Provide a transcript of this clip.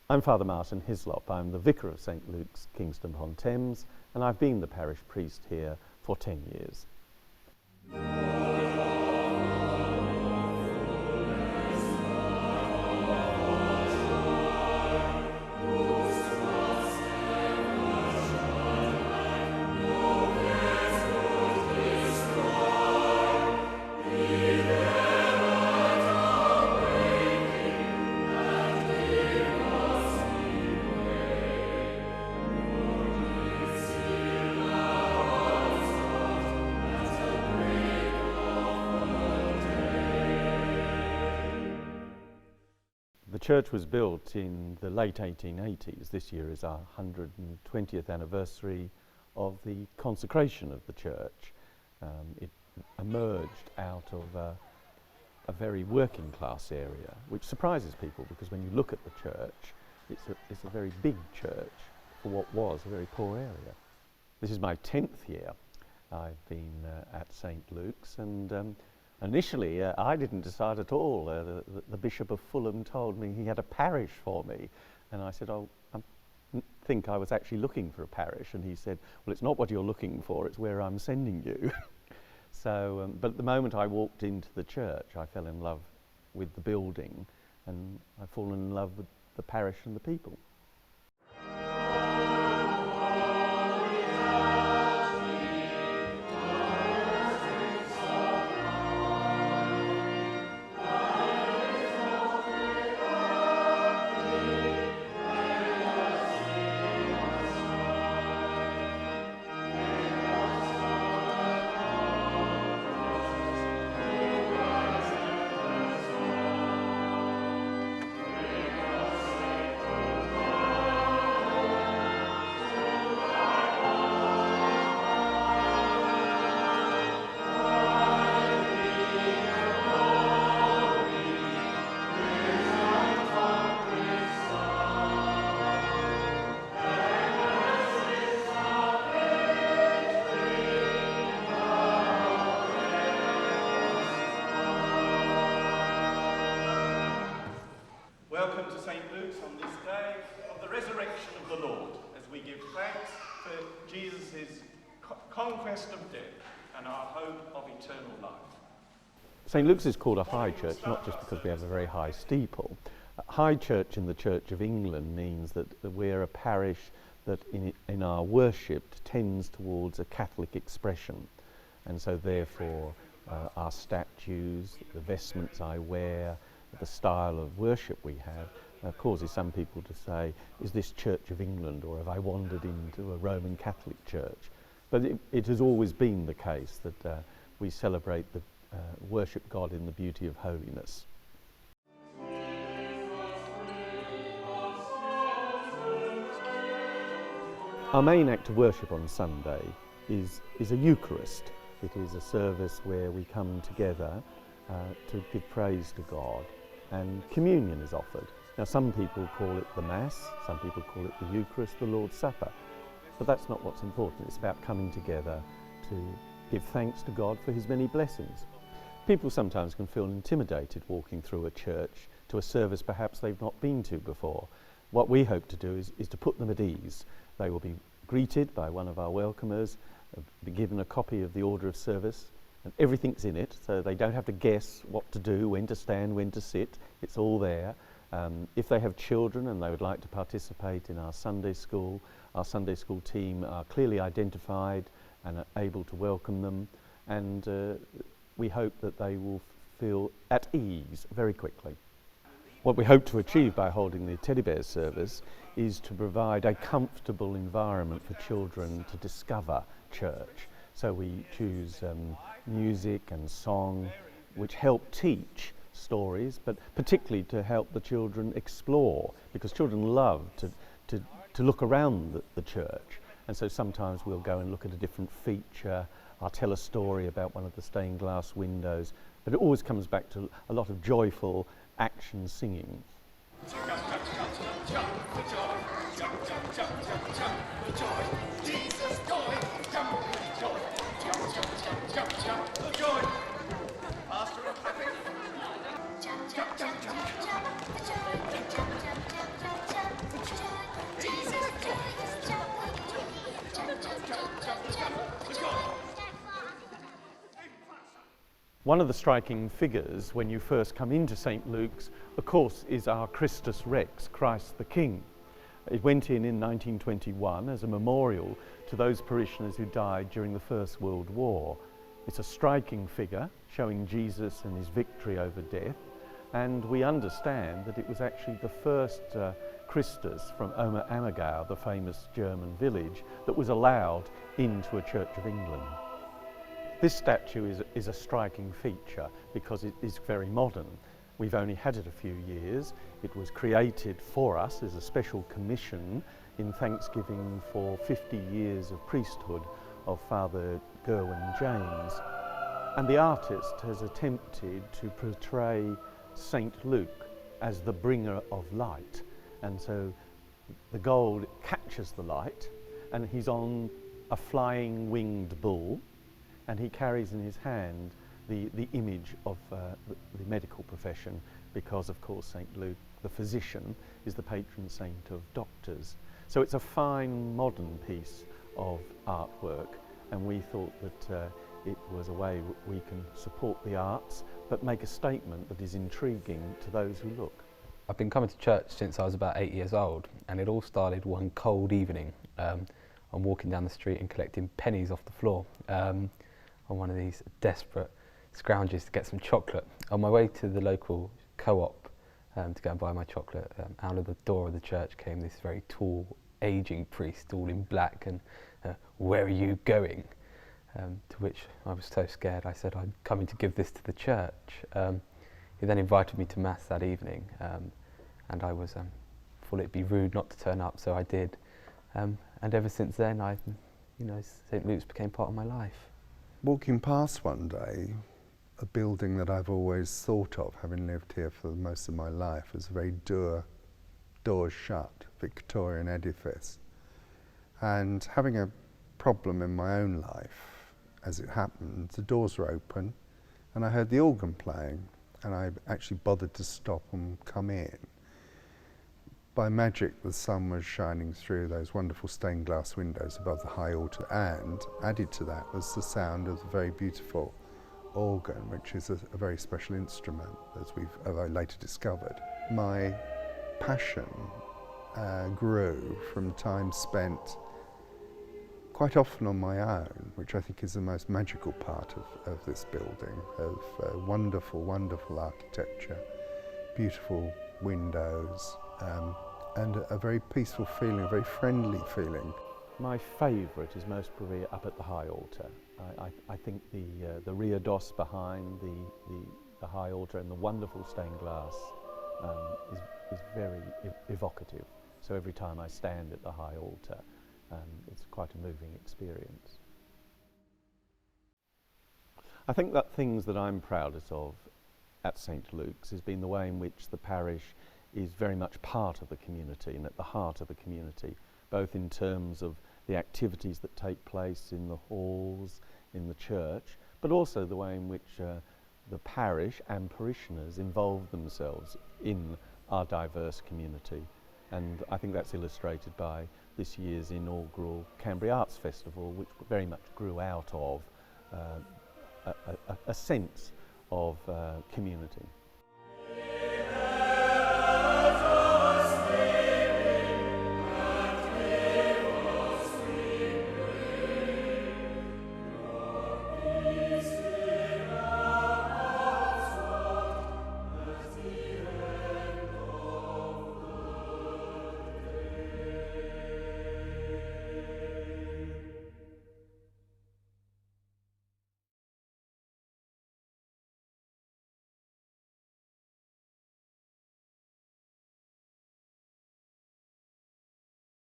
I'm Father Martin Hislop. I'm the Vicar of St Luke's, Kingston Upon Thames, and I've been the parish priest here for 10 years. The church was built in the late 1880s. This year is our 120th anniversary of the consecration of the church. It emerged out of a very working class area, which surprises people because when you look at the church, it's a very big church for what was a very poor area. This is my 10th year I've been at St Luke's, and initially, I didn't decide at all. The Bishop of Fulham told me he had a parish for me, and I said, "Oh, I think I was actually looking for a parish." And he said, "Well, it's not what you're looking for; it's where I'm sending you." So, but the moment I walked into the church, I fell in love with the building, and I've fallen in love with the parish and the people. Welcome to St Luke's on this day of the resurrection of the Lord, as we give thanks for Jesus' conquest of death and our hope of eternal life. St Luke's is called a high church, not just because we have a very high steeple. High church in the Church of England means that we're a parish that in our worship tends towards a Catholic expression. And so therefore our statues, the vestments I wear, the style of worship we have causes some people to say, is this Church of England, or have I wandered into a Roman Catholic church? But it has always been the case that we celebrate the worship God in the beauty of holiness. Our main act of worship on Sunday is a Eucharist. It is a service where we come together to give praise to God, and communion is offered. Now, some people call it the Mass, some people call it the Eucharist, the Lord's Supper, but that's not what's important. It's about coming together to give thanks to God for His many blessings. People sometimes can feel intimidated walking through a church to a service perhaps they've not been to before. What we hope to do is to put them at ease. They will be greeted by one of our welcomers, be given a copy of the order of service, and everything's in it, so they don't have to guess what to do, when to stand, when to sit. It's all there. If they have children and they would like to participate in our Sunday school team are clearly identified and are able to welcome them, and we hope that they will feel at ease very quickly. What we hope to achieve by holding the teddy bear service is to provide a comfortable environment for children to discover church. So we choose music and song which help teach stories, but particularly to help the children explore, because children love to look around the church. And so sometimes we'll go and look at a different feature. I'll tell a story about one of the stained glass windows, but it always comes back to a lot of joyful action singing. One of the striking figures when you first come into St Luke's, of course, is our Christus Rex, Christ the King. It went in 1921 as a memorial to those parishioners who died during the First World War. It's a striking figure showing Jesus and his victory over death, and we understand that it was actually the first Christus from Ammergau, the famous German village, that was allowed into a Church of England. This statue is a striking feature because it is very modern. We've only had it a few years. It was created for us as a special commission in thanksgiving for 50 years of priesthood of Father Geraint James. And the artist has attempted to portray St Luke as the bringer of light. And so the gold catches the light, and he's on a flying winged bull, and he carries in his hand the image of the medical profession, because of course St Luke, the physician, is the patron saint of doctors. So it's a fine modern piece of artwork, and we thought that it was a way we can support the arts but make a statement that is intriguing to those who look. I've been coming to church since I was about 8 years old, and it all started one cold evening. I'm walking down the street and collecting pennies off the floor on one of these desperate scrounges to get some chocolate. On my way to the local co-op to go and buy my chocolate, out of the door of the church came this very tall, ageing priest, all in black, and "Where are you going?" To which I was so scared, I said, "I'm coming to give this to the church." He then invited me to Mass that evening, and I was thought it'd be rude not to turn up, so I did. And ever since then, St Luke's became part of my life. Walking past one day, a building that I've always thought of, having lived here for most of my life, as a very doors shut Victorian edifice, and having a problem in my own life, as it happened, the doors were open, and I heard the organ playing, and I actually bothered to stop and come in. By magic, the sun was shining through those wonderful stained glass windows above the high altar, and added to that was the sound of the very beautiful organ, which is a very special instrument, as I later discovered. My passion grew from time spent quite often on my own, which I think is the most magical part of this building, of wonderful, wonderful architecture, beautiful windows, and a very peaceful feeling, a very friendly feeling. My favourite is most probably up at the high altar. I think the reredos behind the high altar and the wonderful stained glass is very evocative. So every time I stand at the high altar, it's quite a moving experience. I think that things that I'm proudest of at St Luke's has been the way in which the parish is very much part of the community and at the heart of the community, both in terms of the activities that take place in the halls, in the church, but also the way in which the parish and parishioners involve themselves in our diverse community. And I think that's illustrated by this year's inaugural Canterbury Arts Festival, which very much grew out of a sense of community.